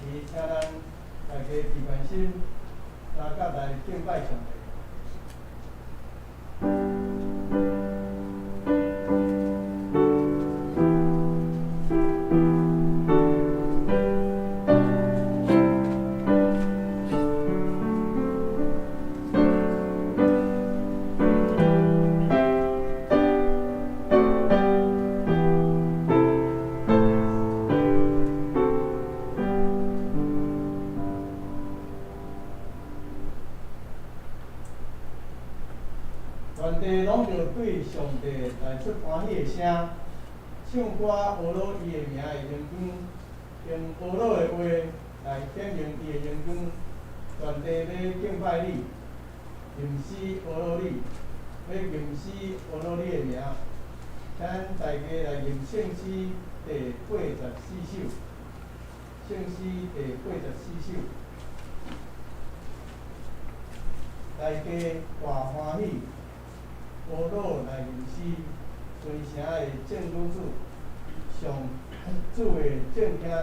请咱大家提关心，大家来敬拜上帝。全地拢着对上帝来出欢喜的声，唱歌学罗伊的名的荣光，用学罗的话来显明伊的荣光。全地要敬拜你，吟诗学罗你，要吟诗学罗你的名。请大家来吟圣诗第84首，圣诗第84首，大家大欢喜。学罗来吟诗，全城的正女子，上主的正兄儿，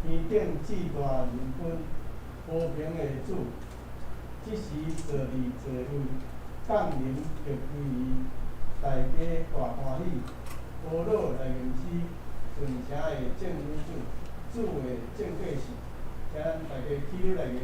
天顶至大人君，和平的主。即时坐立坐位，降临就归伊，大家大欢喜。学罗来吟诗，全城的正女子，主的正果是，请咱大家起立来吟。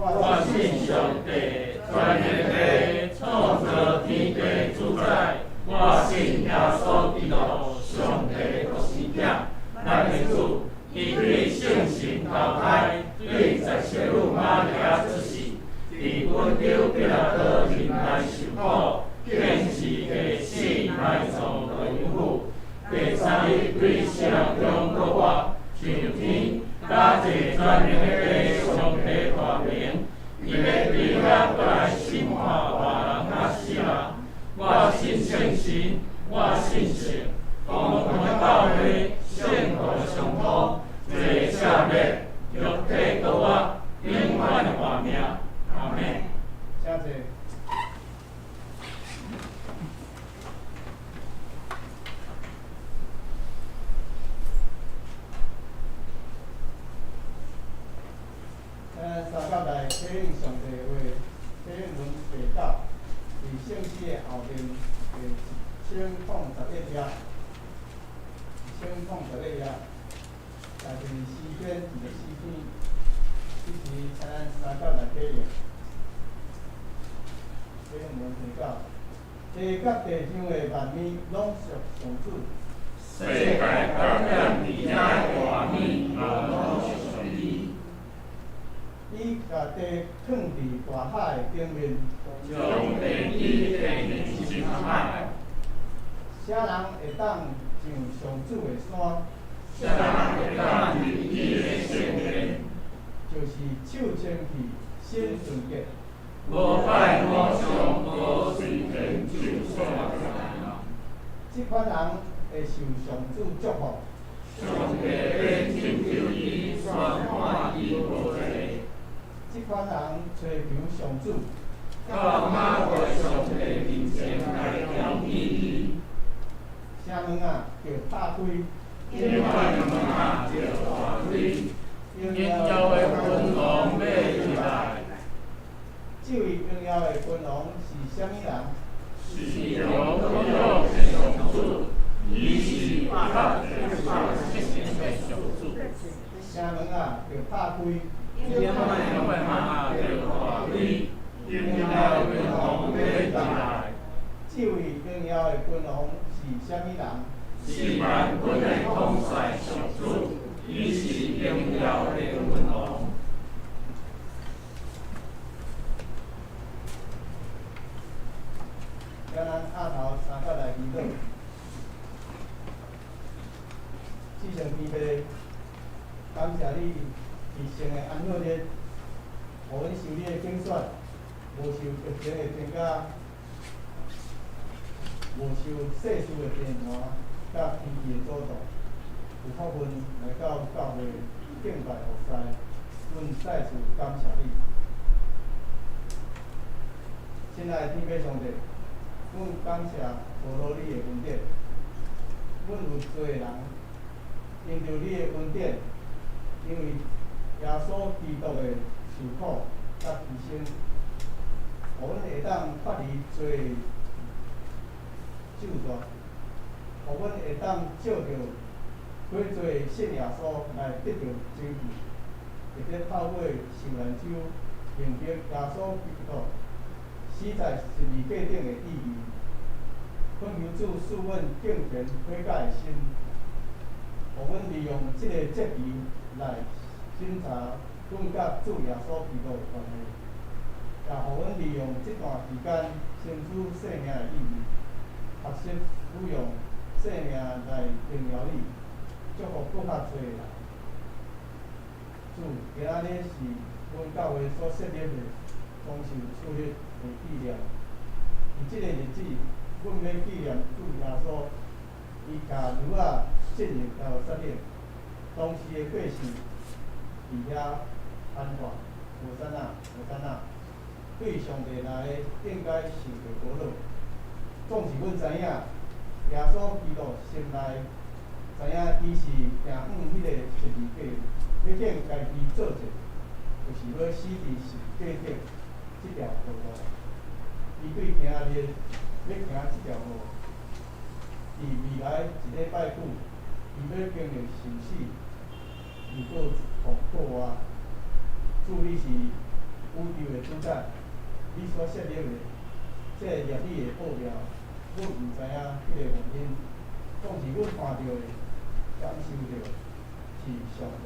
我信上帝，全能的创造姓氏的后面1011页，1011页，内面诗篇就是诗篇，这是才咱3角来体用。这有无提到？地甲地上的万物拢属上主。世界甲人地下万物拢属上伊。伊甲地放伫大海的顶面，将地起地面深海。啥人会当上上主的山？啥人会当入伊的圣殿？就是手清气、心纯洁。无拜偶像，无随便就所这款人会受上主祝福。上帝会拯救伊，宣判伊无罪。这款人追求上主，到马会上帝面前来调戏伊。啥门啊叫拍开？因款门啊叫大开，应邀的君王要入来。这位应邀的君王是啥物人？是由荣耀的上主，伊是百世的上主。啥门啊叫拍开？因款门啊叫大开，应邀的君王要入来。这位应邀的君王是啥物人？是万军的统帅上主，伊是应邀的君王。咱下头3角来祈祷。至上天父，感谢你伫圣的安息日，互阮受你的拣选，无受疫情的天甲，无受世事的变换，甲天气的阻挡，有福分来到教会敬拜服侍，阮再次感谢你。亲爱的天父上帝，阮感谢保罗你的恩典，阮有做人因着你的恩典，因为耶稣基督的受苦甲牺牲，互阮会当脱离罪咒诅，互阮会当照着过罪信耶稣来得到拯救，会得透过受难周认识耶稣基督，死在十字架顶的意义。恳求主赐阮敬虔悔改的心，互阮利用这个节期来审查阮甲主耶稣基督的关系，也互阮利用这段时间清楚生命的意义，学习使用生命来荣耀你，祝福搁较侪人。主，今仔日是阮教会所设立的宗寿赐日的纪念，伫这个日子，阮要纪念主耶稣，伊甲牛仔进入到撒冷，当时的百姓伫遐喊话：无山啊，无山啊！对上帝来应该受着保护。总是阮知影，耶稣基督心内知影伊是行迄个十字架，要见家己做者，就是要死伫十字架顶这条道路。伊对今日要行这条路，伫未来一礼拜久，伊要经历生死，如果从国外，主你是宇宙的主宰，你所设立的这个业力的奥妙，阮毋知影迄个原因，总是阮看到的、感受到是上帝。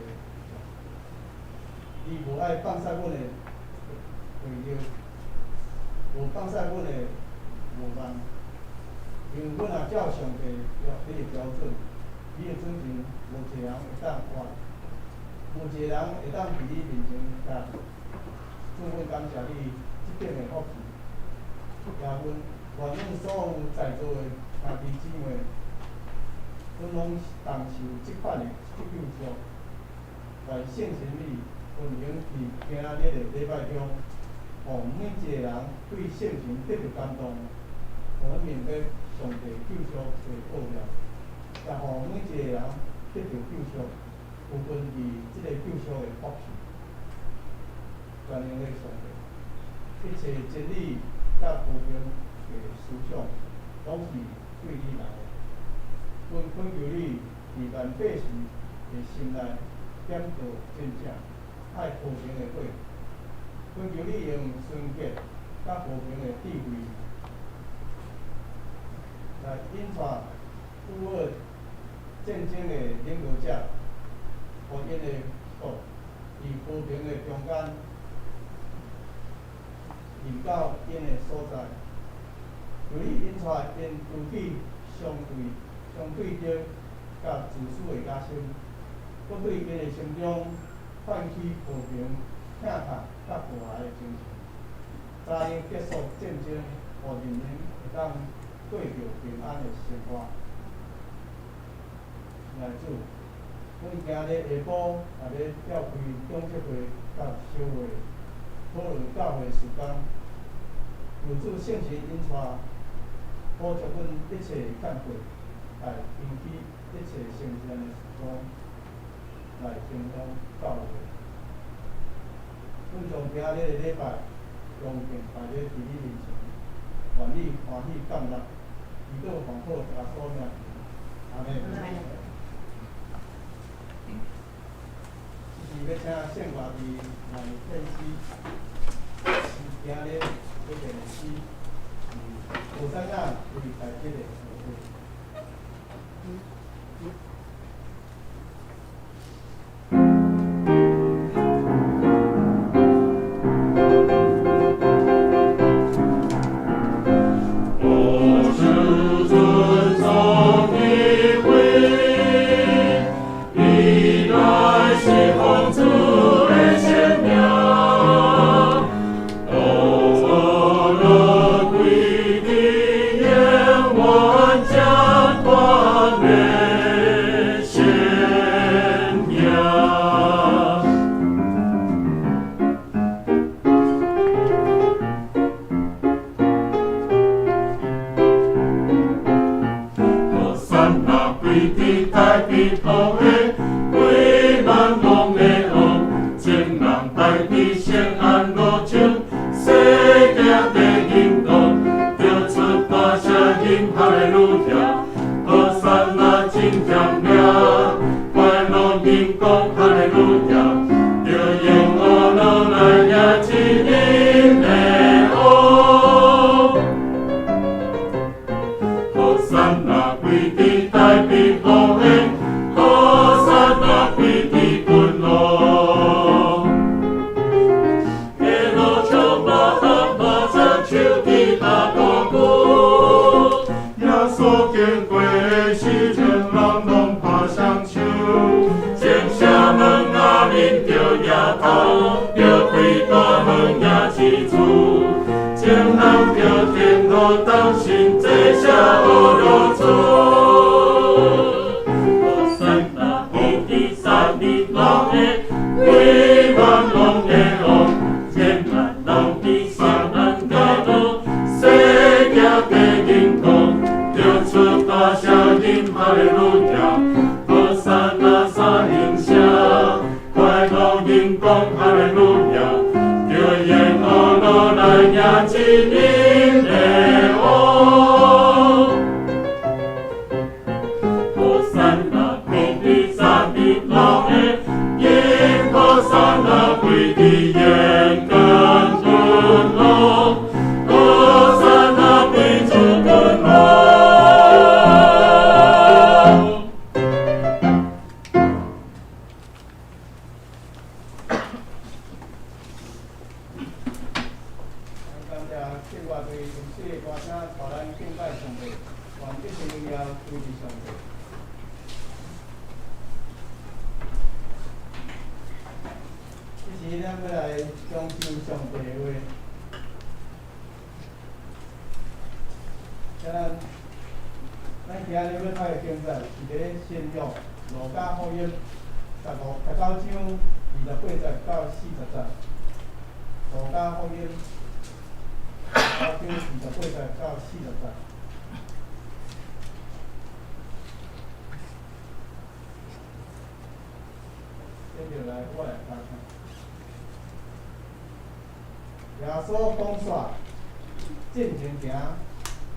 伊无爱放杀阮的罪孽，无放杀阮的无望，因为阮若照上帝你的标准，你的准绳，无一个人会当换，无一个人会当伫你面前甲。主，阮感谢你即点的福气，也愿阮所有在座的兄弟姊妹，阮拢同受即款的救赎，来圣神里运行伫今仔日的礼拜中，互每一个人对圣神得到感动，互阮明白上帝救赎的奥妙，也互每一个人得到救赎，有份伫即个救赎的福气。全能的上帝，一切真理甲和平，拢是对你来的。阮恳求你伫万百姓的心内点导真正，爱和平的过。恳求你用纯洁甲和平的智慧来引带有恶战争的领导者，互因的国伫和平的中间，临到因的所在。求你引带因除去相对着甲自私的野心，搁对因的心中唤起和平、疼惜甲和谐的精神，早日结束战争，互人民会当过着平安的生活。来主，阮今日下晡也要召开中执会甲小会，讨论教会事工，求主圣神引带，补足阮一切的欠缺，来引起一切圣善的事工，来成功教会。阮将今日的礼拜恭敬摆在伫你面前，愿你欢喜感纳，祈祷奉靠耶稣名。阿门。是要请圣外弟来献诗，是今日要念的诗，是何塞纳为大家的误会。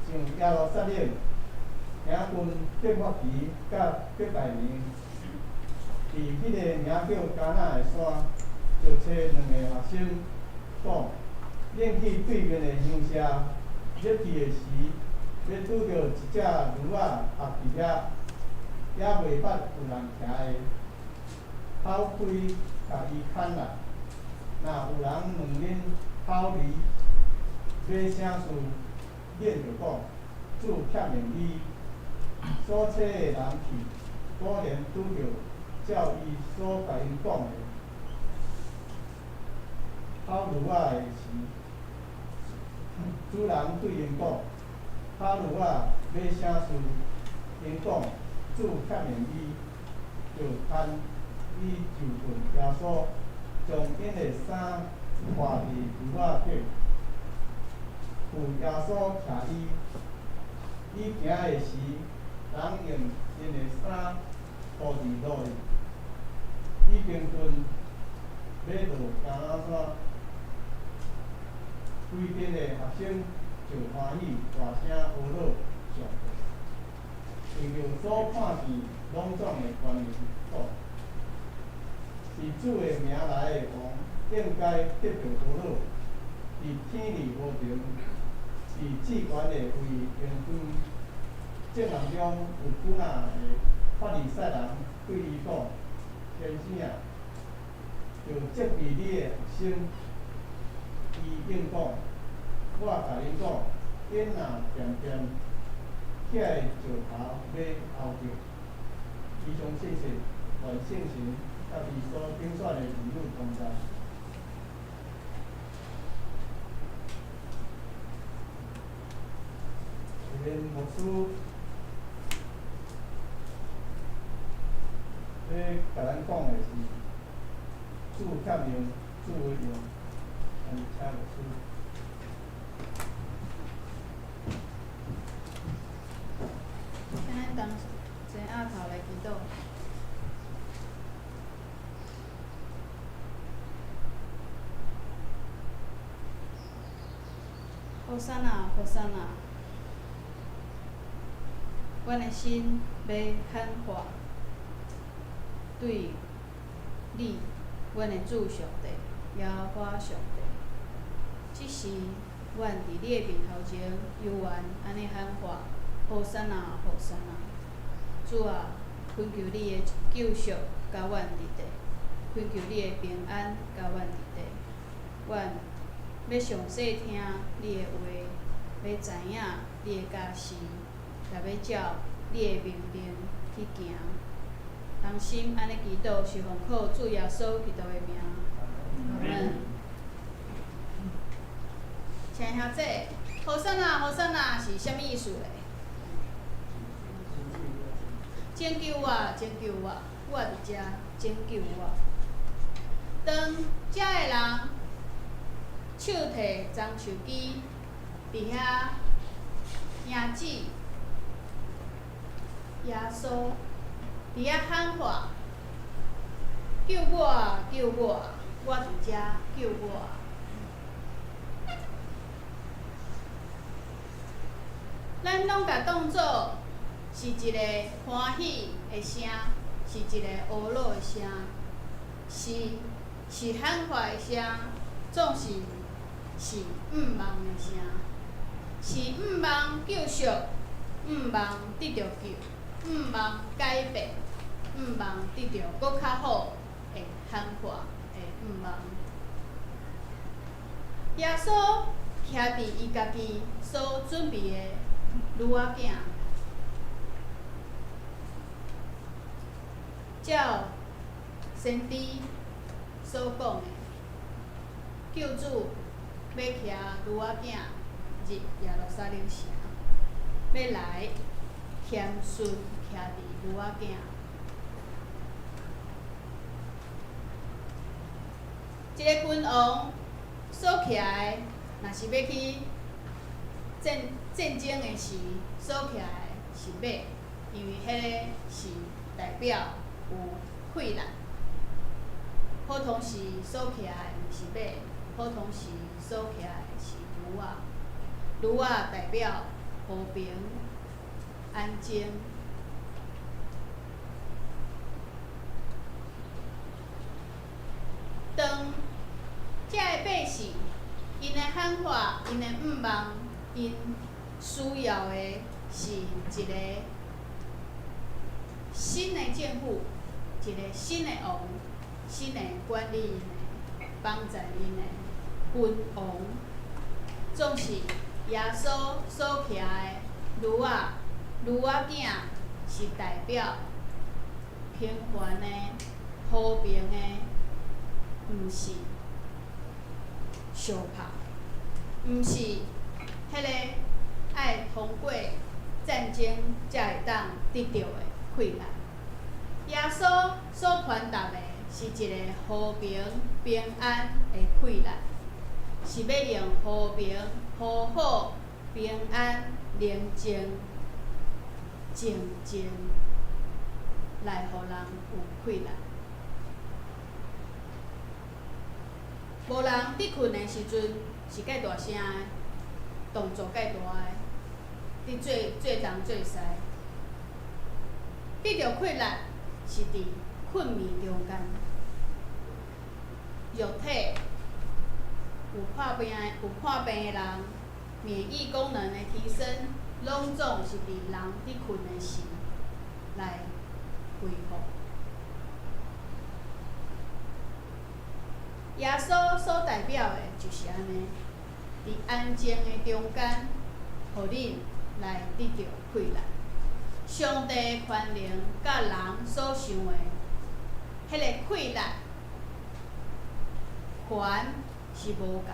上耶路撒冷，行军革法期甲革大年，伫迄个名叫迦纳的山，就找2个学生讲，恁去对面的乡舍，要去的时，要拄着一只驴仔压伫遐，也袂捌有人骑的，跑开甲伊牵来。若有人问恁口离买啥事，恁就讲，主欠命伊，所找的人去，果然拄着，照伊所甲因讲的。跑驴仔的时，主人对因讲，跑驴仔买啥事？因讲，主欠命伊，就牵伊就问耶稣，将因的衫挂伫驴仔顶，负耶稣徛伊。伊行的时，人用因的衫铺伫路里。已经阵要落橄榄山，规边的学生就欢喜，大声呵乐上帝，为着所看见拢总的关联讲，是主的名来的王，应该得到呵乐。伫天理无平，伫至悬的位应分。众人中有几若个法利赛人对伊讲：“先生啊，就责备你的学生。”伊应讲：“我甲恁讲，因若渐渐起来石头要后着。”以上信息，愿圣神甲伊所顶选的儿女同在。下面牧师要甲咱讲的是主欠命，主为用，请牧师。请咱同齐压头来祈祷。好山啊，好山啊！阮的心要喊话，对你，阮的主上帝，耶和华上帝。即时，阮伫你的面头前，犹原安尼喊话：好山啊，好山啊！主啊，恳求你的救赎甲阮伫地，恳求你的平安甲阮伫地。阮要详细听你的话，要知影你的教示，也要照你的命令去行。同心安尼祈祷，是奉靠主耶稣基督的名。阿门。请兄姐，好山啊，好山啊，是啥物意思嘞？拯救我，拯救我！我伫遮，拯救我！当遮的人手提棕手机，伫遐影子耶稣，伫遐喊话：救我啊，救我啊！我伫遮，救我啊！咱拢甲当作是一个欢喜的声，是一个呵乐的声，是喊话的声，总是毋望的声，是毋望救赎，毋望得到救，毋望改变，毋望得到搁较好的喊话的毋望。耶稣徛伫伊家己所准备的驴仔囝，照先知所讲的，救主要骑驴仔囝入耶路撒冷城，要来谦顺徛伫驴仔囝。一个君王所徛的，若是要去战争的时，所徛的是马，因为迄个是代表有困难。普通时所徛的毋是马，普通时所徛的是驴仔。驴仔代表和平、安静。当遮个百姓，因的喊话，因的毋望，因需要的是一个新的政府，一个新的王，新的管理因的、帮助因的君王，总是耶稣所徛的驴仔，驴仔囝是代表平凡的、和平的，毋是相拍，毋是迄个爱通过战争才会当得到的快乐。耶稣所传达的是一个和平、平安的快乐，是要用和平、好好、平安、宁静、静静来互人有快乐。无人伫困的时阵是介大声的，动作介大的，伫做东做西。得到快乐是伫困眠中间。肉体有破病的人，免疫功能的提升，拢总是伫人伫困的时来恢复。耶稣所代表的就是安尼，伫安静的中间，互恁来得到快乐。上帝的权能甲人所想的，迄个快乐，权是无共的，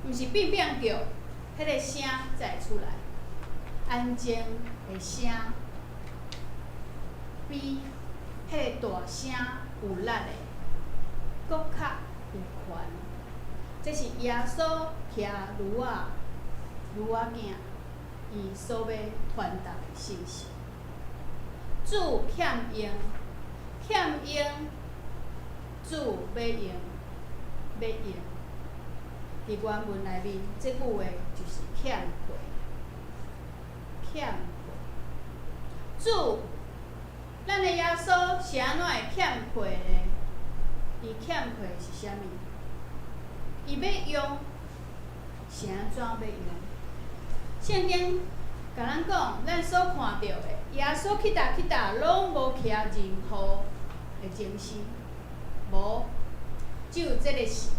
毋是变变叫，迄个声才会出来。安静的声，比迄个大声有力的，搁较有权。这是耶稣骑驴仔囝，伊所要传达的信息。主欠用，主要用。伫原文内面，这句话就是欠亏。主，咱的耶稣是安怎会欠亏呢？伊欠亏是啥物？伊要用，是安怎要用？圣经甲咱讲，咱所看到的耶稣去倒，拢无徛任何的精神，无，只有这个时。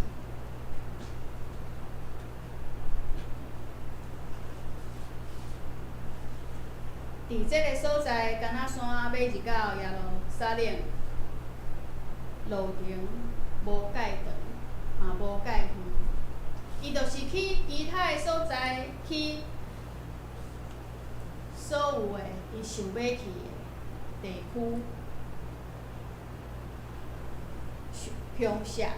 伫这个所在，敢若山尾入到耶路撒冷，路程无介长，嘛无介远。伊就是去其他的所在，去所有的伊想要去的地区、乡下，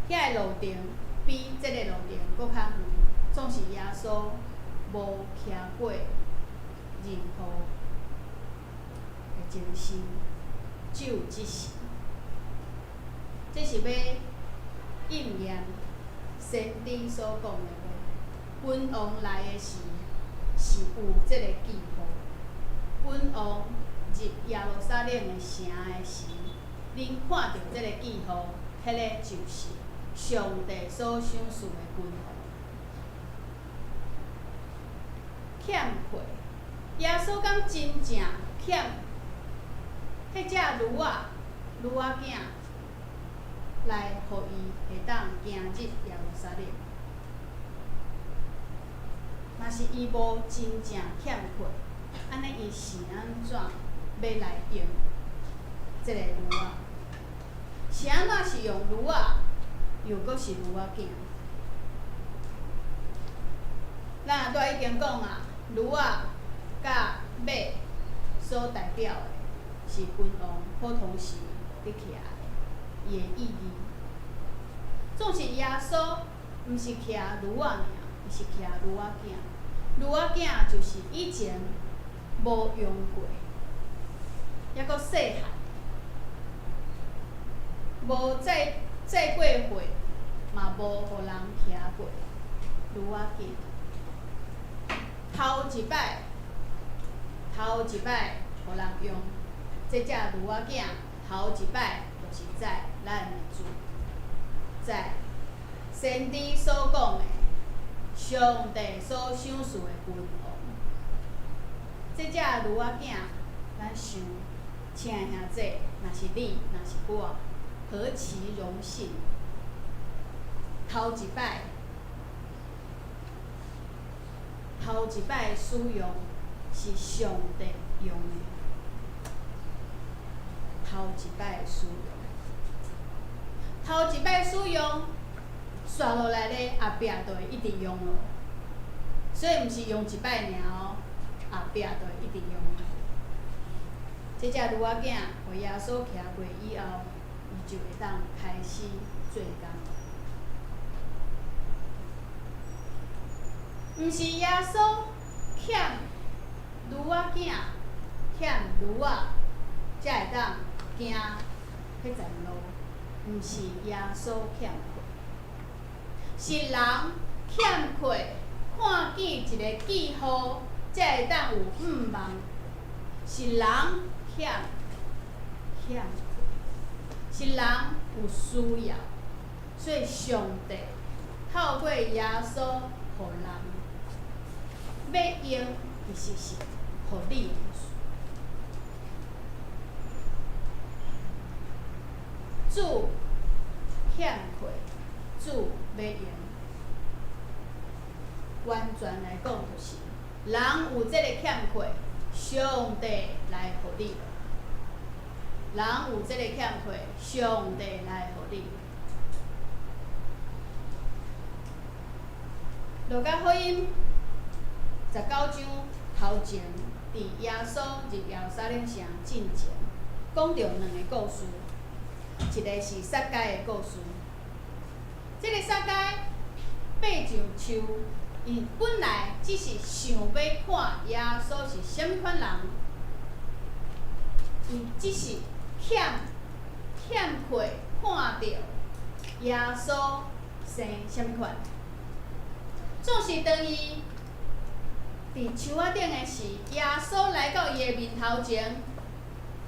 遐个路程比这个路程搁较远，总是耶稣无徛过任何的精神，只有即时。这是要应验先知所讲的话：君王来的时，是有这个记号。君王入耶路撒冷的城的时，恁看到这个记号，迄个就是上帝所赏赐的君王。欠亏，耶稣敢真正欠迄只驴仔囝来，互伊会当行入耶路撒冷。若是伊无真正欠亏，安尼伊是安怎要来用这个驴仔？是安怎是用驴仔，又搁是驴仔囝？咱拄已经讲啊，驴仔甲马所代表的是君王普通时伫徛的，伊的意义。总是耶稣毋是骑驴仔尔，伊是骑驴仔囝。驴仔囝就是以前无用过，抑搁细汉，无载过血，嘛无互人骑过驴仔囝。头一摆，互人用，这只女仔囝头一摆就是在咱的主，在先知所讲的上帝所赏赐的君王。这只女仔囝，咱想，亲爱兄弟，若是你，若是我，何其荣幸！头一摆使用是上帝用的，头一摆使用，刷落来咧，后壁就会一直用咯。所以毋是用一摆尔哦，后壁就会一直用。这只女仔囝，互耶稣徛过以后，伊就会当开始做工。毋是耶稣欠女仔囝，欠女仔，才会当行迄层路。毋是耶稣欠亏，是人欠亏，看见一个记号，才会当有望。是人欠亏，是人有需要，所以上帝透过耶稣，互人。要用其实是互你的主欠亏，主要用。完全来讲，就是人有这个欠亏，上帝来互你。人有这个欠亏，上帝来互你。路加福音19章头前，伫耶稣入耶路撒冷城进前，讲到2个故事，一个是撒该的故事。这个撒该爬上树，伊本来只是想要看耶稣是啥物款人，伊只是欠亏看到耶稣生啥物款。总是当伊伫树仔顶的时，耶稣来到伊的面头前，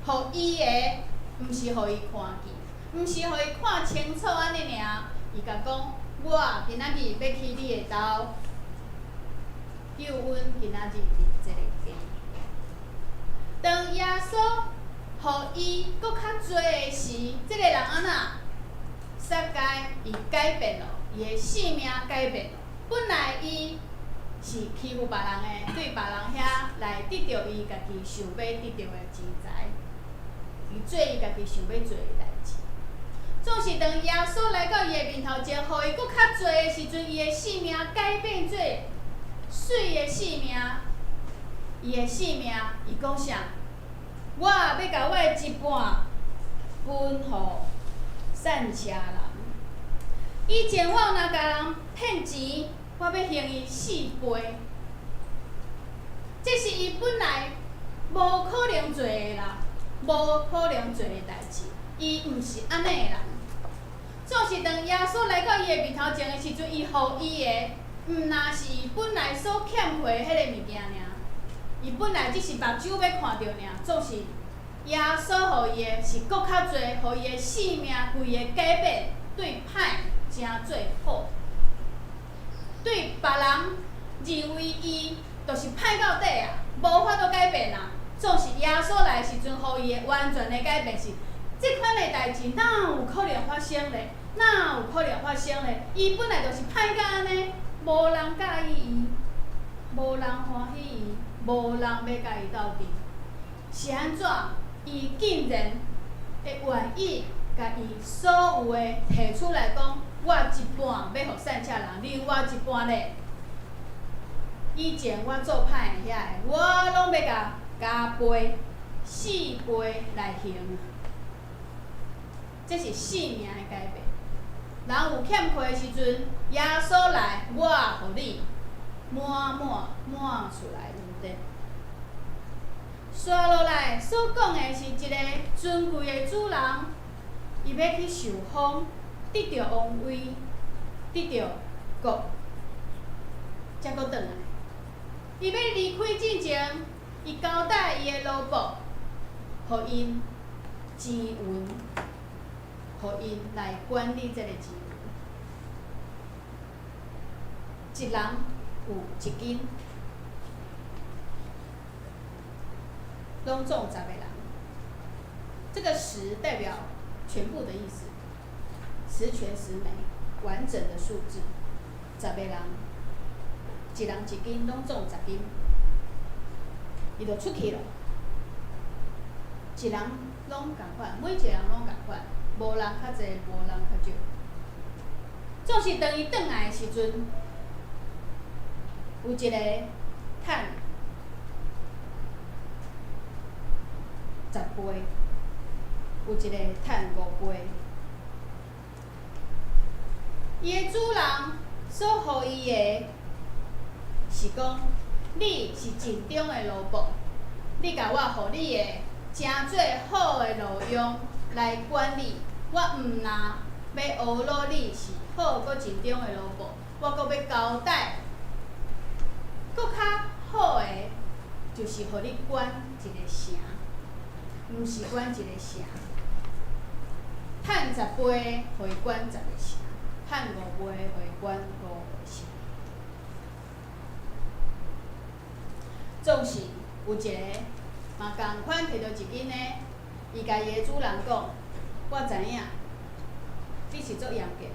互伊的，毋是互伊看见，毋是互伊看清楚安尼尔。伊甲讲：我今仔日要去你的兜，救阮今仔日伫即个家。当耶稣互伊搁较侪的时，即个人安那？撒该伊改变了，伊的性命改变了。本来伊是欺负别人的，对别人遐来得到伊家己想要得到的钱财，伊做伊家己想要做的代志。总是当耶稣来到伊的面头前，互伊搁较侪的时阵，伊的性命改变做水的性命。伊的性命，伊讲啥？我要甲我的一半分互善车人。以前我有若甲人骗钱，我要还伊4倍。这是伊本来无可能做的啦，无可能做的代志。伊毋是安尼的人。总是当耶稣来到伊的面头前的时阵，伊互伊的，毋那是伊本来所欠亏迄个物件尔。伊本来只是目睭要看到尔，总是耶稣互伊的是搁较侪，互伊的性命规个改变，对歹真做好。对别人认为伊就是歹到底啊，无法度改变啊。总是耶稣来的时阵，互伊的完全的改变是，即款的代志哪有可能发生咧？哪有可能发生咧？伊本来就是歹到安尼，无人介意伊，无人欢喜伊，无人要甲伊斗阵。是安怎？伊竟然会愿意甲伊所有的提出来讲，我一半要互善车人，另外一半咧，以前我做歹的遐个，我拢要甲加倍4倍来还。这是性命的改变。人有欠亏的时阵，耶稣来，我互你满出来，对不对？刷落来所讲的是一个尊贵的主人，伊要去受封，得到王位，得到国，才搁转来。伊要离开之前，伊交代伊的老婆，互因钱运，互因来管理这个钱运。一人有一斤，拢总10个人。这个10代表全部的意思，十全十美，完整的数字。10个人，一人一斤，拢总10斤，伊就出去了。一人拢共款，每一个人拢共款，无人较济，无人较少。总是当伊转来的时阵，有一个趁10杯，有一个趁5杯。伊的主人所予伊的是讲，你是尽忠的奴仆，你甲我予你的真最好的路用来管理，我毋但要学罗你是好搁尽忠的奴仆，我搁要交代，搁较好的就是予你管一个城，毋是管一个城。趁10杯，互伊管10个城；趁5杯，互伊管5个城。总是有一个嘛共款摕到1斤的，伊甲伊的主人讲：我知影你是足严格的，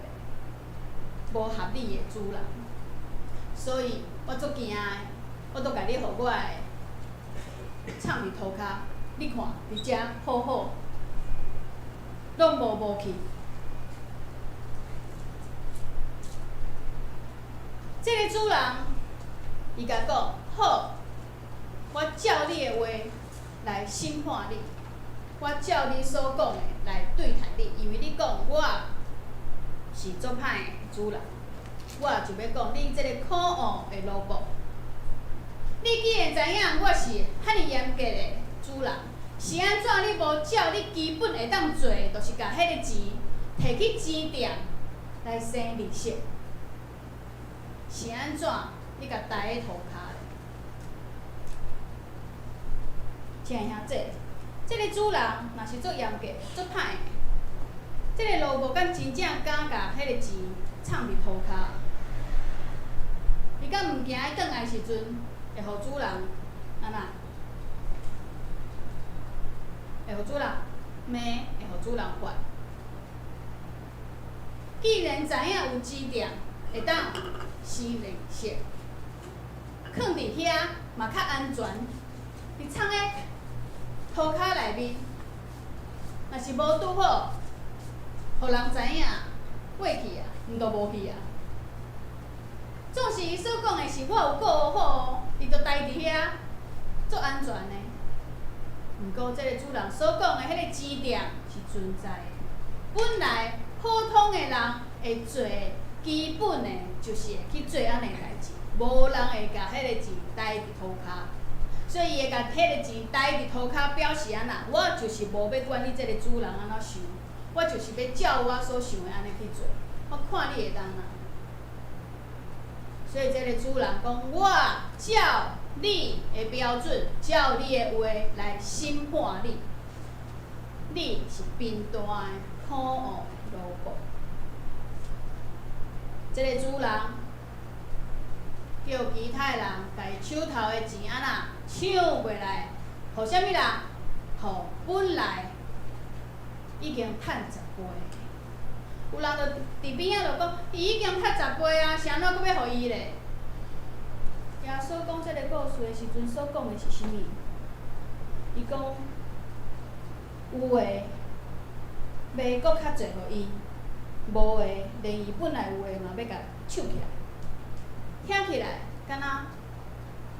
无合理的主人，所以我足惊的，我都甲你互我的藏伫涂骹，你看伫遮好好，拢无去。这个主人，伊甲讲好，我照你的话来审判你，我照你所讲的来对待你，因为你讲我是足歹的主人，我就要讲你这个可恶的奴仆。你既然知影我是遐尼严格的主人，是安怎你无照你基本会当做的，就是甲迄个钱摕去钱店来生利息？是安怎你甲戴喺涂骹咧？亲爱兄弟，这个主人若是足严格、足歹的，这个奴仆敢真正敢甲迄个钱藏伫涂骹？伊敢毋惊伊转来时阵会互主人安那？会互主人骂，会互主人罚。既然知影有钱店会当生利息，囥伫遐嘛较安全。你藏咧涂骹内面，若是无拄好，互人知影，过去啊，毋都无去啊。总是伊所讲的是我有顾好哦，伊就待伫遐，足安全的。毋过，这个主人所讲的迄个钱店是存在的。本来普通的人会做基本的，就是会去做安尼代志，无人会甲迄个钱待伫涂骹。所以伊会甲迄个钱待伫涂骹，表示安那？我就是无要管你这个主人安怎想，我就是要照我所想的安尼去做。我看你会当啊。所以这个主人讲，我照你的标准，照你的话来审判你。你是贫惰的、可恶的奴仆。这个主人叫其他人把伊手头的钱安那抢过来，互啥物人？互本来已经趁10倍。有人就伫边仔就讲，伊已经趁10倍啊，是安怎阁要互伊咧？耶稣讲这个故事的时阵，所讲的是啥物？伊讲有诶，卖阁较济互伊；无诶，连伊本来有诶嘛要甲抢起来。听起来敢若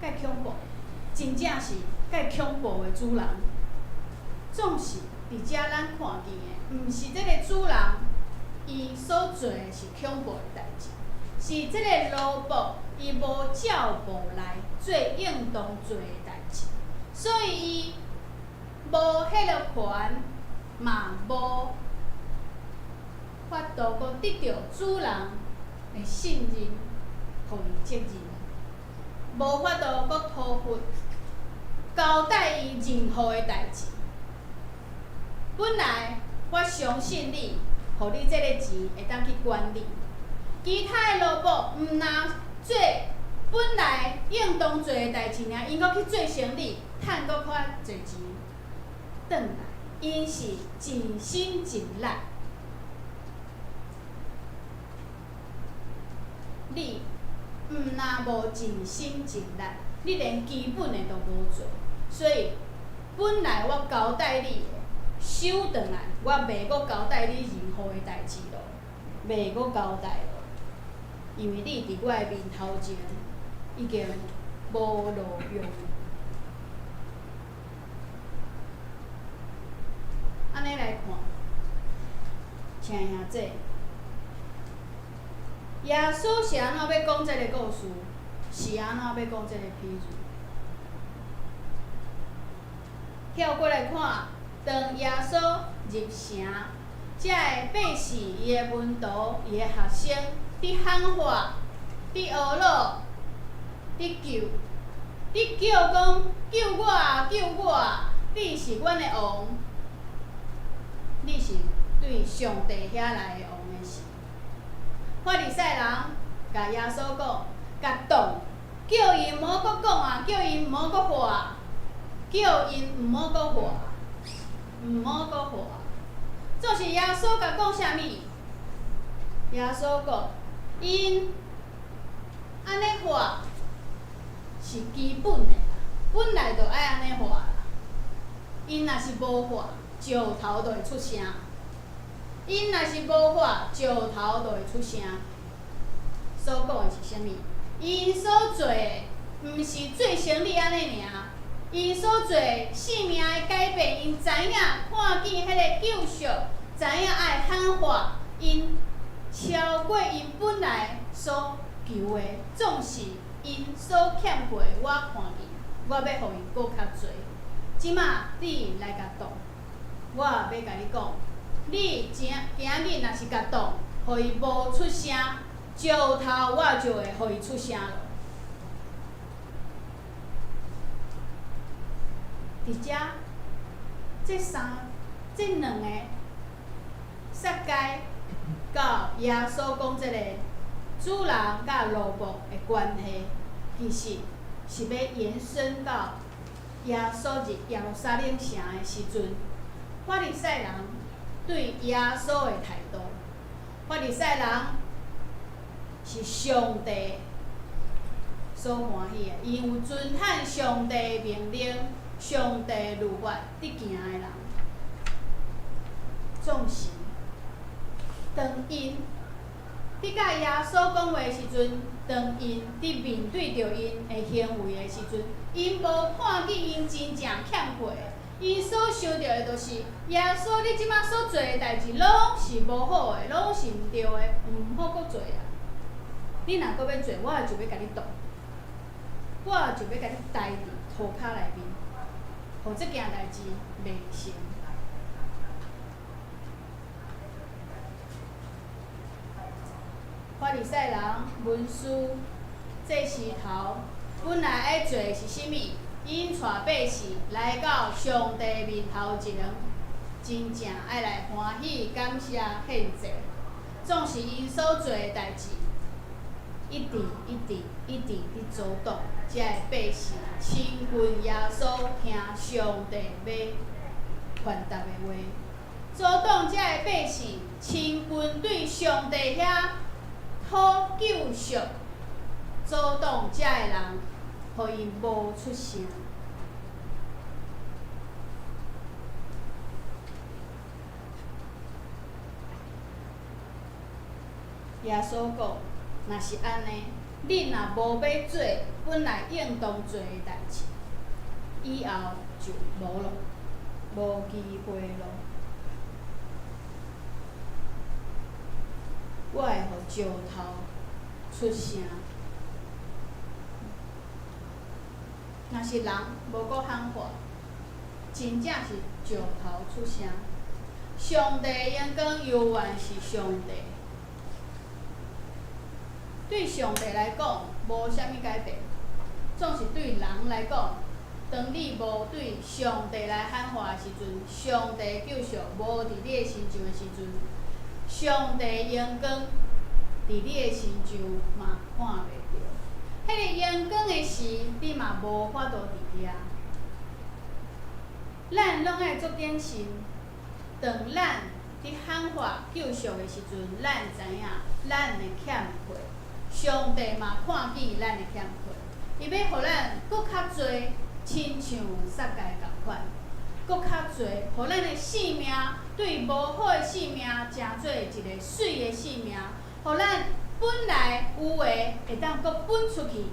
介恐怖，真正是介恐怖的主人。总是伫遮咱看见的，毋是这个主人伊所做的是恐怖的代志，是这个奴仆伊无照步来做应当做的代志，所以伊无迄个权，嘛无法度阁得到主人的信任，互伊责任。无法度搁托付交代伊任何的代志。本来我相信你，互你这个钱会当去管理，其他的萝卜毋若做本来应当做的代志尔，因搁去做生理，趁搁较侪钱转来，因是尽心尽力。你毋若无尽心尽力，你连基本的都无做，所以本来我交代你的收转来，我袂阁交代你任何的代志咯，袂阁交代咯，因为你伫我的面头前已经无路用。安尼来看，请兄姐。耶稣是安怎要讲这个故事？是安怎要讲这个譬喻？跳过来看，当耶稣入城，遮个百姓、伊的门徒、伊的学生，伫喊话，伫学老，伫叫，伫叫讲救我啊！救我啊！你是阮的王，你是对上帝遐来的王的时。法利赛人甲耶稣讲，甲挡，叫伊毋好阁讲啊，叫伊毋好阁话，叫因毋好阁话，毋好阁话。就是耶稣甲讲啥物？耶稣讲，因安尼话是基本的啦，本来就爱安尼话啦。因若是无话，石头就会出声。因若是无话，石头就会出声。所讲的是啥物？因所做的，毋是做生理安尼尔。因所做的性命的改变，因知影看见迄个救赎，知影爱喊话，因超过因本来所求的，总是因所欠过的。我看见，我要互因搁较侪。即马你来甲挡，我也要甲你讲。你今日若是甲挡，互伊无出声，石头我就会互伊出声咯。伫遮，这两个撒该到耶稣讲即个主人甲萝卜的关系，其实是要延伸到耶稣入耶路撒冷城的时阵，法利赛人对耶稣的态度。法利赛人是上帝所欢喜的，因有遵趁上帝的命令、上帝的律法伫行的人。总是当因伫甲耶稣讲话的时阵，当因伫面对着因的行为的时阵，因无看见因真正欠过的。因所想到的，就是耶稣，你即摆所做的代志，拢是无好的，拢是毋对的，毋好搁做啊！你若搁要做，我就要甲你挡，我就要甲你待伫涂骹内面，互即件代志袂成。法利赛人、文士、祭司头，本来爱做的是啥物？因带百姓来到上帝面头前，真正爱来欢喜感谢献祭。总是因所做的代志，一直伫阻挡遮个百姓亲近耶稣，听上帝要传达的话，阻挡遮个百姓亲近对上帝遐讨救赎，阻挡遮个人。互伊无出声。耶稣讲，若是安尼，你若无要做本来应当做的代志，以后就无咯，无机会咯。我会互石头出声。若是人无搁喊话，真正是石头出声。上帝眼光永远是上帝，对上帝来讲无啥物改变。总是对人来讲，当你无对上帝来喊话的时阵，上帝救赎无伫你的身上的时阵，上帝的阳光伫你的身上嘛看袂到。迄个阳光的时，你嘛无法度伫遐。咱拢爱做点心，当咱伫喊话救赎的时阵，咱知影咱的欠缺，上帝嘛看见咱的欠缺，伊要互咱搁较侪，亲像撒该共款，搁较侪，互咱的性命对无好的性命，诚做一个水的性命，互咱本来有诶会当搁分出去，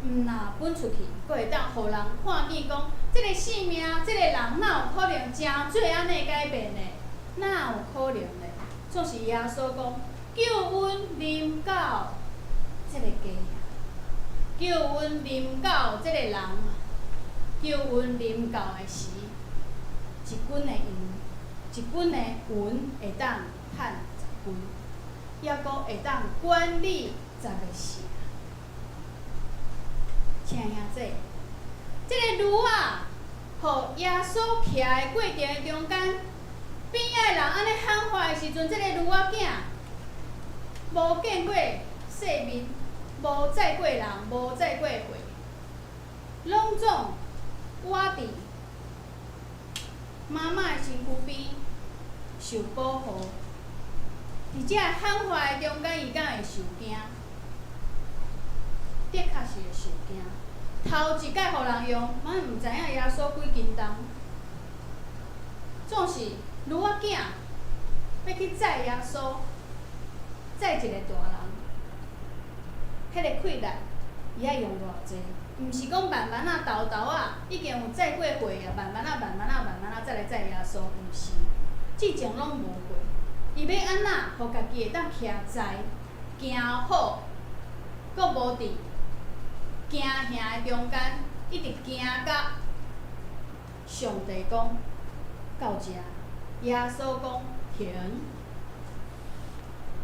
毋若分出去，搁会当互人看见讲，即个性命，即个人哪有可能诚做安尼改变呢？哪有可能呢？总是耶稣讲，叫阮临到即个家，叫阮临到即个人，叫阮临到的时，一斤的银，一斤的银会当趁10斤，抑阁会当管理10个城。请兄弟，即个驴啊，互耶稣徛的过程的中间。边仔人安尼喊话的时阵，即个驴仔囝无见过世面，无载过人，无载过货，拢总活伫妈妈的身躯边受保护。伫遮喊话的中间，伊敢会受惊？的确是会受惊。头一摆互人用，嘛毋知影耶稣几斤重，总是。驴仔囝要去载耶稣，载一个大人，迄个困难，伊爱用偌济？毋是讲慢慢啊、豆豆啊，已经有载过货啊，慢慢啊再来载耶稣，毋是，之前拢无过。伊要安怎，互家己会当徛在行好，阁无伫行行的中间，一直行到上帝讲到遮。耶稣讲停，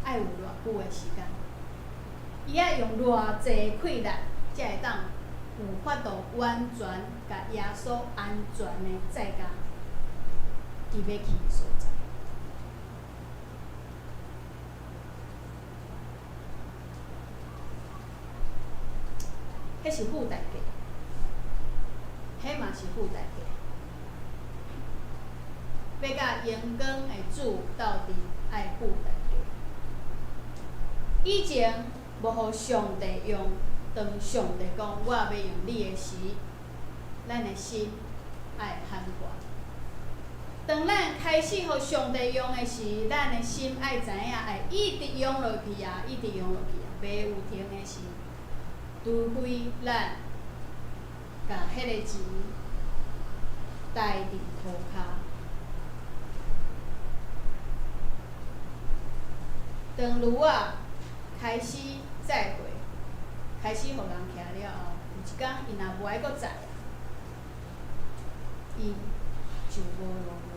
爱有偌久的时间，伊爱用偌济困难，才会当有法度完全甲耶稣安全的载到伊要去的所在。迄是付代价，迄嘛是付代价。要甲阳光的主到底爱付代价。以前无互上帝用，当上帝讲我要用你的时，咱的心爱喊话。当咱开始互上帝用的时，咱的心爱知影，爱一直用落去啊，一直用落去啊，袂有停的时。除非咱甲迄个钱带伫涂骹。当驴仔开始载货，开始互人徛了后，有一天伊若无爱搁载，伊就无路用，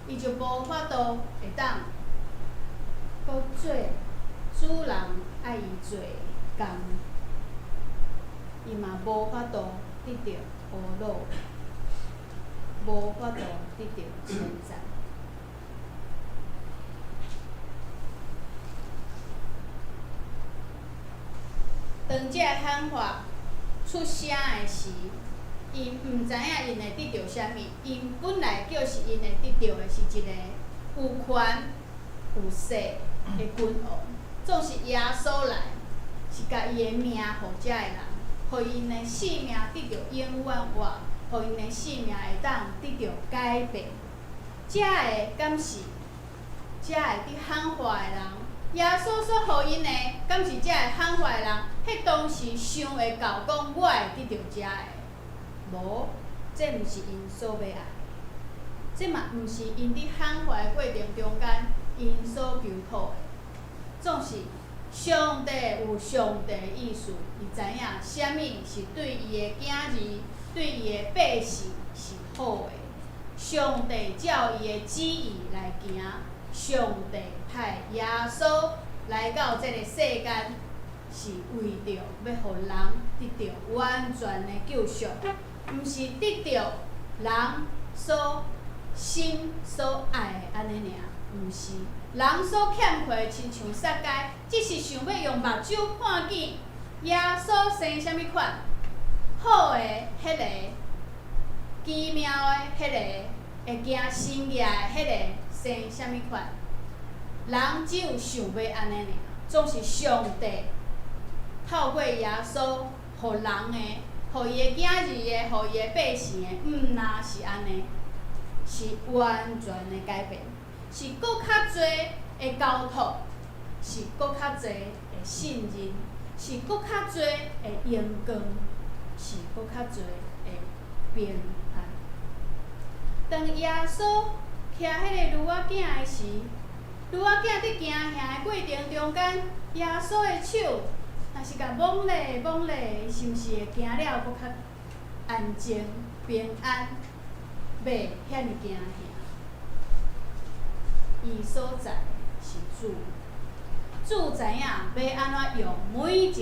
伊就无法度会当搁做主人爱伊做的工，伊嘛无法度得到鼓励，无法度得到称赞。当这喊话出声的时，因毋知影因会得到啥物，因本来就是因会得到的是一个有权有势的君王，总是耶稣来，是甲伊的命互遮的人，互因的生命得到永远活，互因的生命会当得到改变。遮的敢是遮会伫喊话的人？耶稣所互因的，敢是遮会喊话的人？迄当时想会到讲，我会得到遮的，无，这毋是因所要爱的，这嘛毋是因伫喊话的过程中间因所求讨的。总是上帝有上帝的意思，伊知影啥物是对伊的囝儿、对伊的百姓是好的。上帝照伊的旨意来行，上帝派耶稣来到这个世间，是为着要互人得到完全的救赎，毋是得到人所心所爱的安尼尔，毋是。人所欠缺，亲像撒该，只是想要用目睭看见耶稣生啥物款，好的迄个，奇妙的迄个，会行神业的迄个生啥物款。人只有想要安尼尔，总是上帝透过耶稣，互人的，互伊的囝儿的，互伊的百姓的，毋若是安尼，是完全的改变。是搁较侪的交托，是搁较侪的信任，是搁较侪的阳光，是搁较侪的平安。当耶稣徛迄个女仔囝的时，女仔囝伫行遐的过程中间，耶稣的手若是甲摸咧摸咧，是毋是会行了搁较安静平安，袂遐尼惊吓？伊所在是主，主知影要安怎用每一个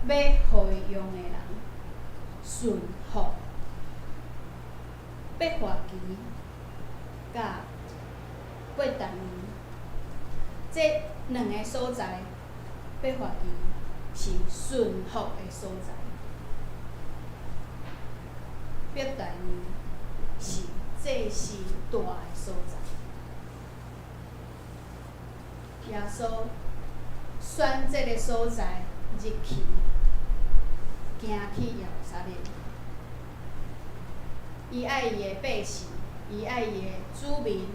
要互伊用的人顺服、八花旗、甲八段鱼，这两个所在，八花旗是顺服的所在，八段鱼是祭司大的所在。耶稣选这个所在入去，行去耶路撒冷。伊爱伊的百姓，伊爱伊的子民，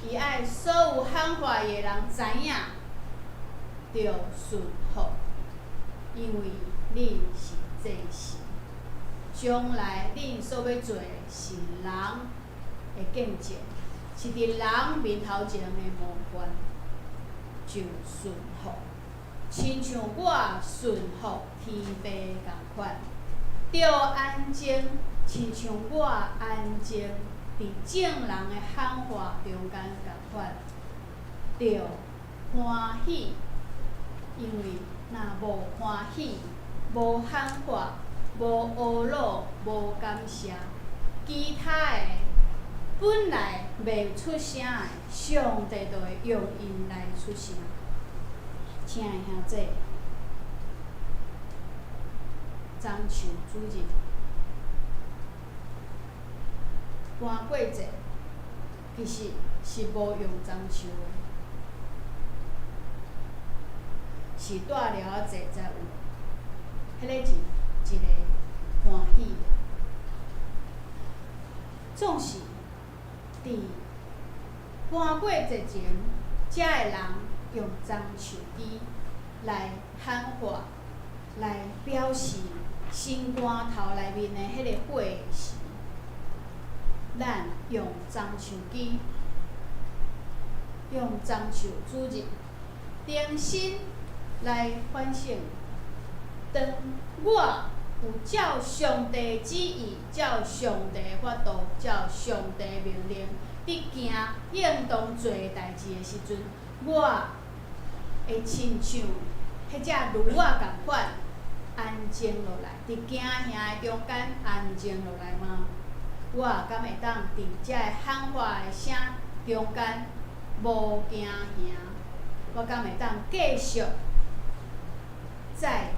伊爱所有喊话伊的人知影，着顺服，因为你是祭司。将来恁所要做的是人的见证，是伫人面头前的模范。就顺服，亲像我顺服天父共款，着安静，亲像我安静伫众人的喊话中间共款，着欢喜，因为若无欢喜，无喊话，无懊恼，无感谢，其他的本来袂出声的，上帝就会用因来出声。亲爱兄弟，樟树主日，搬过节，其实是无用樟树的，是带了啊济才有，迄个是一个欢喜的，总是。伫搬过节前，遮个人用樟树枝来喊话，来表示心肝头内面的迄个火时，咱用樟树枝，用樟树主日，重新来反省。当我有照上帝旨意，照上帝法度，照上帝命令，伫行应当做代志的时阵，我会亲像迄只驴仔共款，安静落来，伫行遐的中间安静落来吗？我敢会当伫遮个喊话的声中间无惊吓？我敢会当继续在？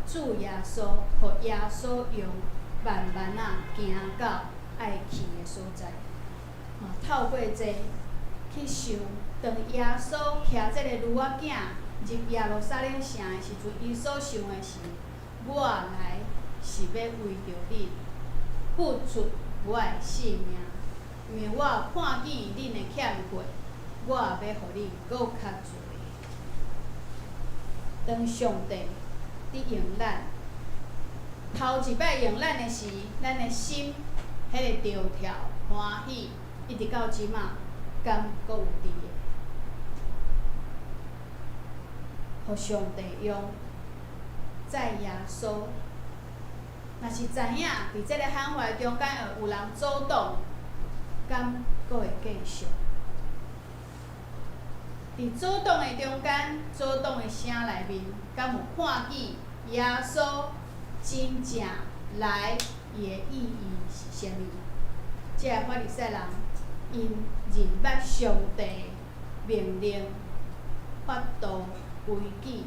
主耶稣，互耶稣用慢慢行到爱去的所在。透过这去想，当耶稣徛这个女仔囝入耶路撒冷城的时阵，伊所想的是：我来是要为着你付出我的性命，因为我看见恁的欠缺，我也要互你搁较多。当上帝伫用咱，头一摆用咱的时，咱的心迄个着跳欢喜，一直到即马，敢搁有伫个？互上帝用，在耶稣，若是知影伫即个喊话中间有人阻挡，敢搁会继续？伫走动的中间，走动的声内面，敢有看见耶稣真正来伊的意义是啥物？即个法利赛人因认捌上帝命令、法度、规矩，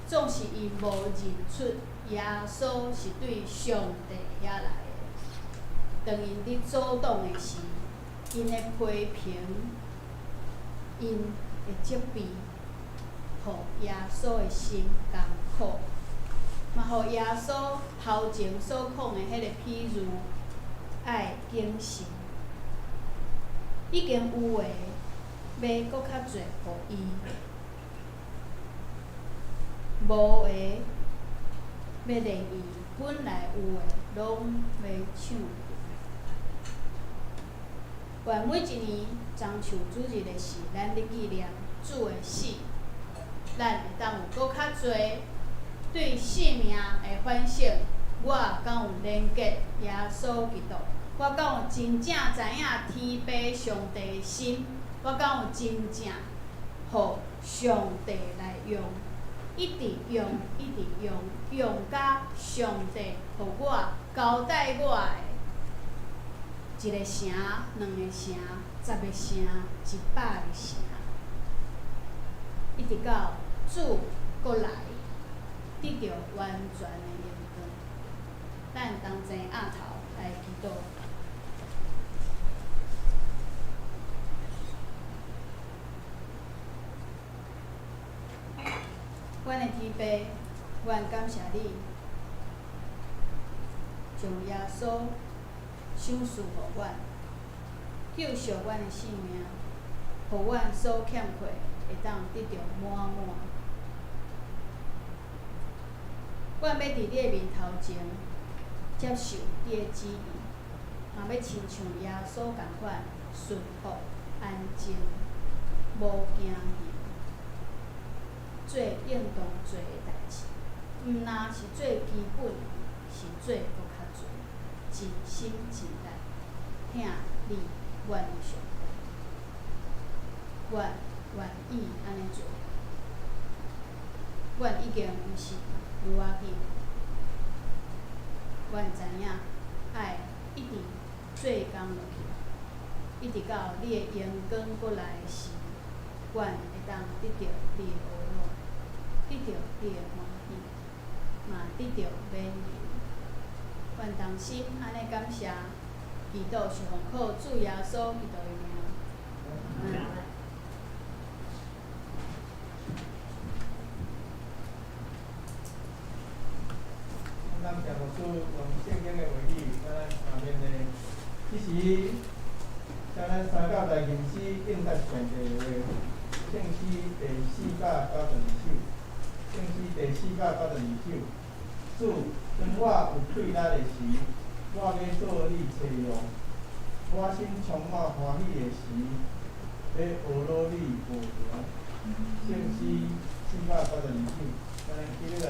总是因无认出耶稣是对上帝遐来的。当因伫走动的时，因的批评，因的责备，互耶稣的心艰苦，嘛互耶稣头前所讲的迄个比喻，爱警醒。已经有诶，要搁较侪互伊；无诶，要连伊本来有诶，拢要抢过。愿每一年中秋主日的时，咱咧纪念主的死，咱会当有搁较侪对生命的反省。我敢有连结耶稣基督？我敢有真正知影天父上帝的心？我敢有真正互上帝来用？一直用，一直用，用甲上帝互我交代我的一个城、两个城、10个城、100个城，一直到主搁来，得到完全的荣光。咱同齐额头来祈祷。阮的天父，阮感谢你，将耶稣赏赐互阮，救赎阮的性命，互阮所欠缺会当得到满满。阮要伫你的面头前接受你的旨意，嘛要亲像耶稣共款顺服、安静、无惊吓。做应当做的代志，毋若是最基本，是做搁较侪，真心真力，听你愿意上帝，阮愿意安尼做，阮已经毋是愈仔囝，阮知影爱一直做工落去，一直到你的阳光过来的时，阮会当得到你的保护。得到你的欢喜，嘛得到免刑。愿同心安尼感谢，祈祷是奉靠主耶稣基督的名。咱听牧师用圣经的话语，甲咱下面的，即时，将咱3到大吟诗应答上帝的话，圣诗第492首。圣诗第492首，主，当我有气力的时，我要做你找用；我心充满欢喜的时，要学罗你无聊。圣诗492首，咱记起来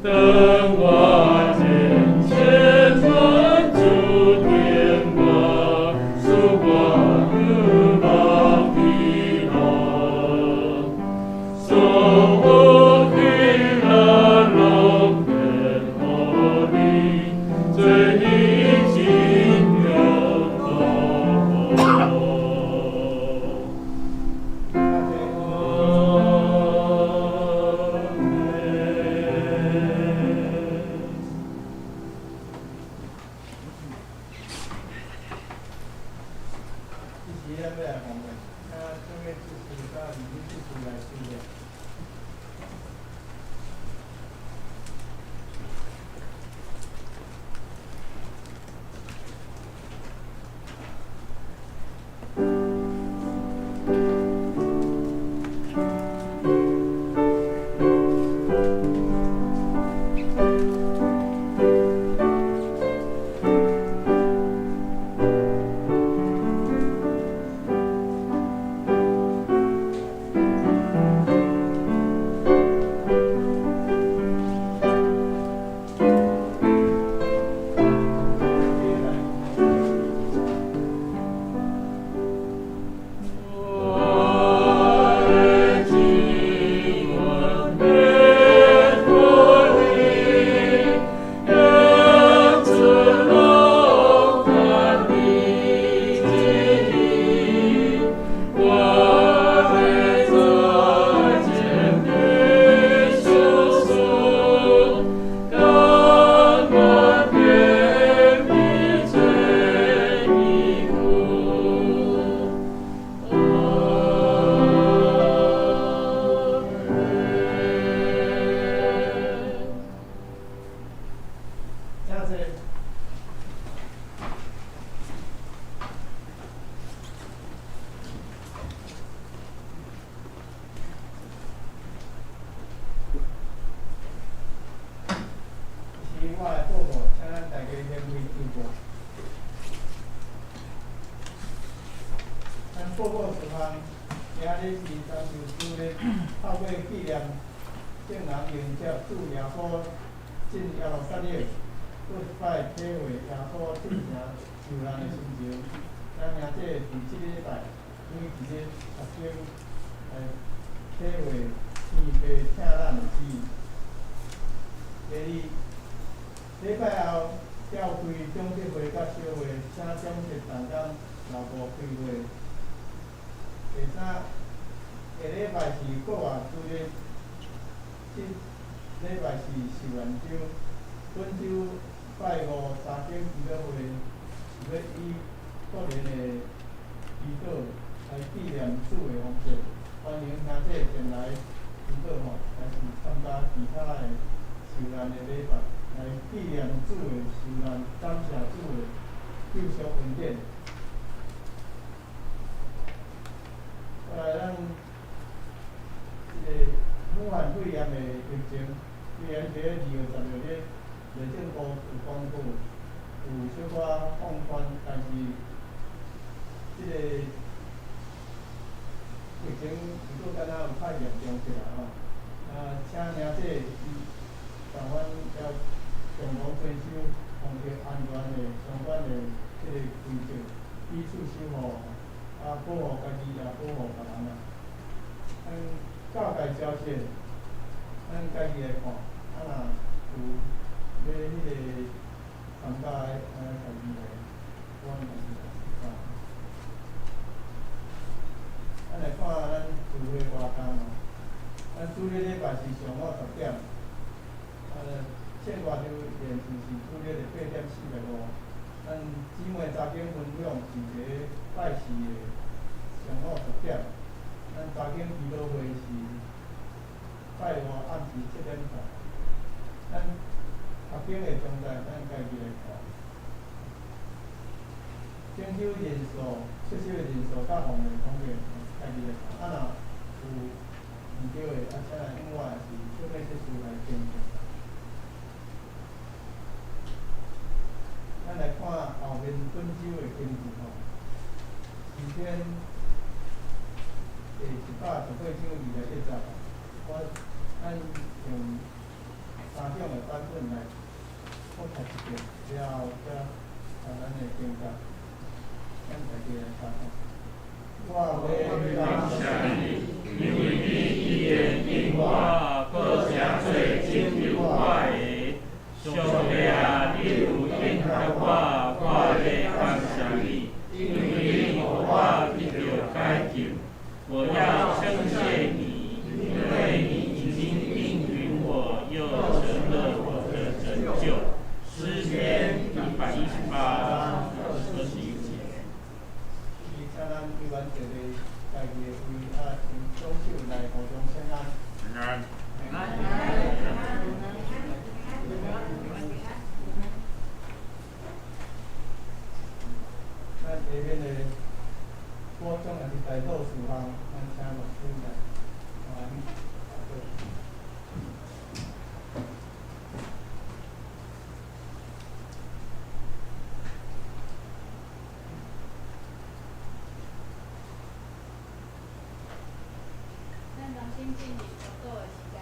等我见千万主天国，属我日望的路，送我归了龙天后里，最已经有道。报告事项，今日是张受书咧，透过纪念圣人迎接主耶稣进耶路撒冷，过摆体会耶稣进城受难的心情。咱兄弟伫即个礼拜，每一个学生来体会天父请咱的旨意。第二，礼拜后召开中职会甲小会，请中职同工劳务开会。第三，下礼拜是国外主日，即礼拜是受难周。本周拜五三更祈祷会，要以个人的祈祷来纪念主的奉献。欢迎兄弟前来祈祷吼，还是参加其他的受难的礼拜，来纪念主的受难，感谢主的救赎恩典。来，咱武汉肺炎的疫情，虽然在2月16日，内政部有公布有小可放宽，但是即个疫情如果敢若有较严重起来吼，请兄弟同阮要共同遵守防疫安全的相关的即个规则，彼此守护。保护家己也保护别人啊。咱教界消息，咱家己来看，若有要迄个参加的，家己来，阮家己来参加。咱来看咱聚会活动哦。咱主日礼拜是上午10点，圣大洲练习是主日的8点45。咱姊妹查经分享是伫拜四的上午10点，咱查经祈祷会是拜五暗时7点半。咱读经的状态，咱家己来看。征收人数、出席的人数甲项目方面，家己来看。若有毋对的，请来另外是小秘书来监督。咱来看后面本周的经济吼，时间118周2月10，咱用3种的版本来复读一遍，了后再咱的评价，咱家己来查看。我要感谢你，因为你一言应我，搁诚做拯救我的。上帝啊，你有应许我要感谢你，因为你互我得到解救。我要称谢你，因为你已经应允我，又成了我的拯救。诗篇118章21节。请咱委员一个家己的位用双手来互相请安。平安。咱下面的播种也是大多数项，咱请老师来咱重新进行祷告的时间。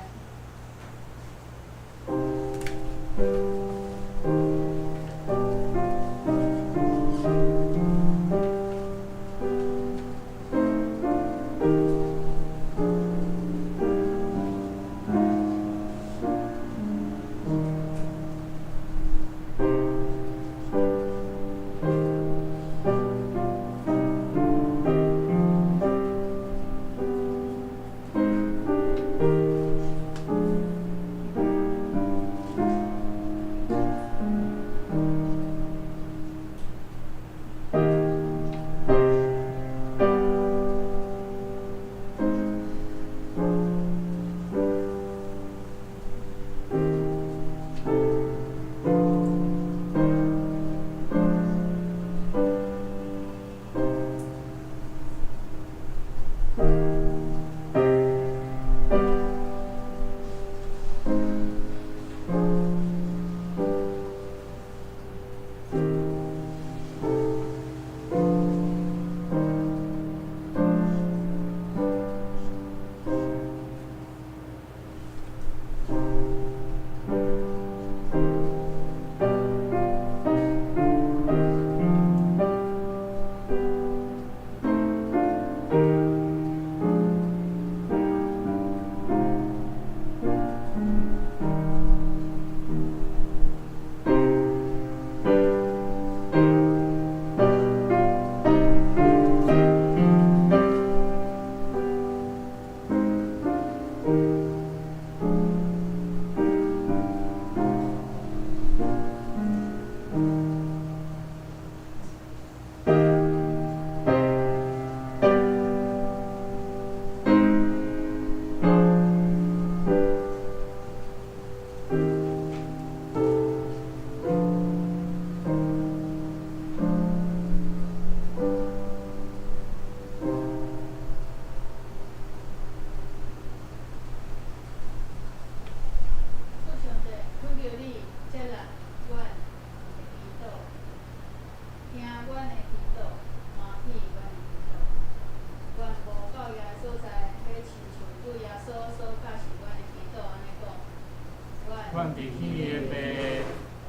阮伫天的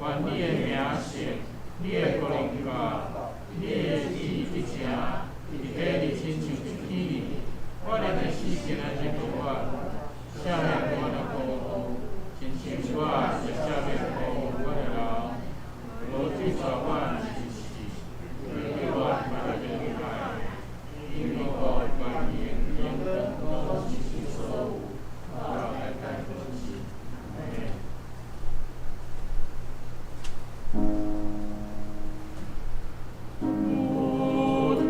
爸，愿你的名圣，你的国临到，你的旨意一成，伫地里亲像一天里。我哋的死前来接触我，赦免我的过犯，亲像我也赦免过我的人，无追求我的事，对我万的爱，因我万言永远都是所有，到来代不起。我的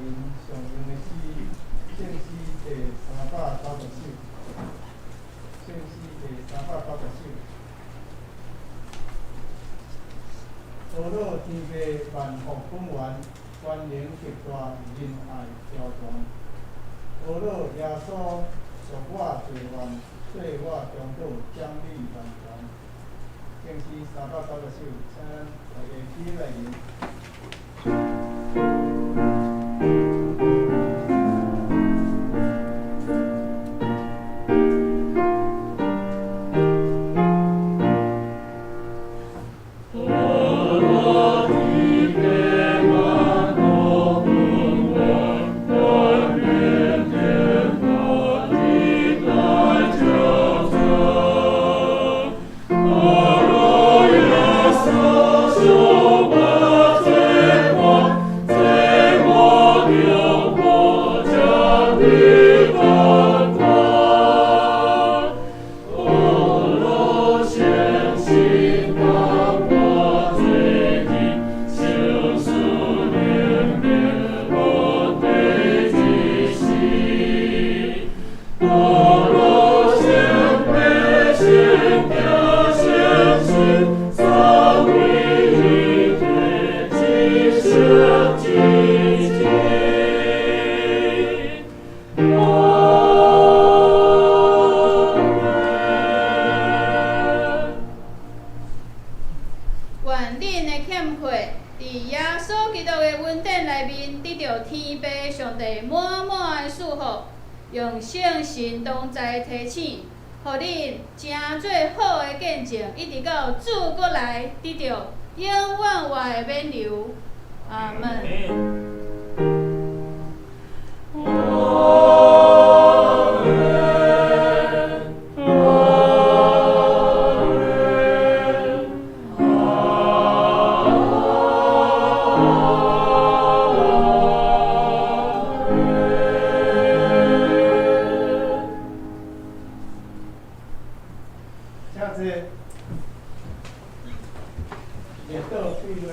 面上用的诗，正诗第390首，正诗第390首。阿罗天父万福本源，关联极大，仁爱超全。阿罗耶稣赎我罪愿，做我中道，奖励万全。正诗390首，请大家起来念。愿恁的欠缺，伫耶稣基督的恩典内面，得到天父上帝满满的祝福，用圣神同在提醒，互恁诚做好的见证，一直到主过来，得到永远活的免流。阿门。请坐，列倒对落。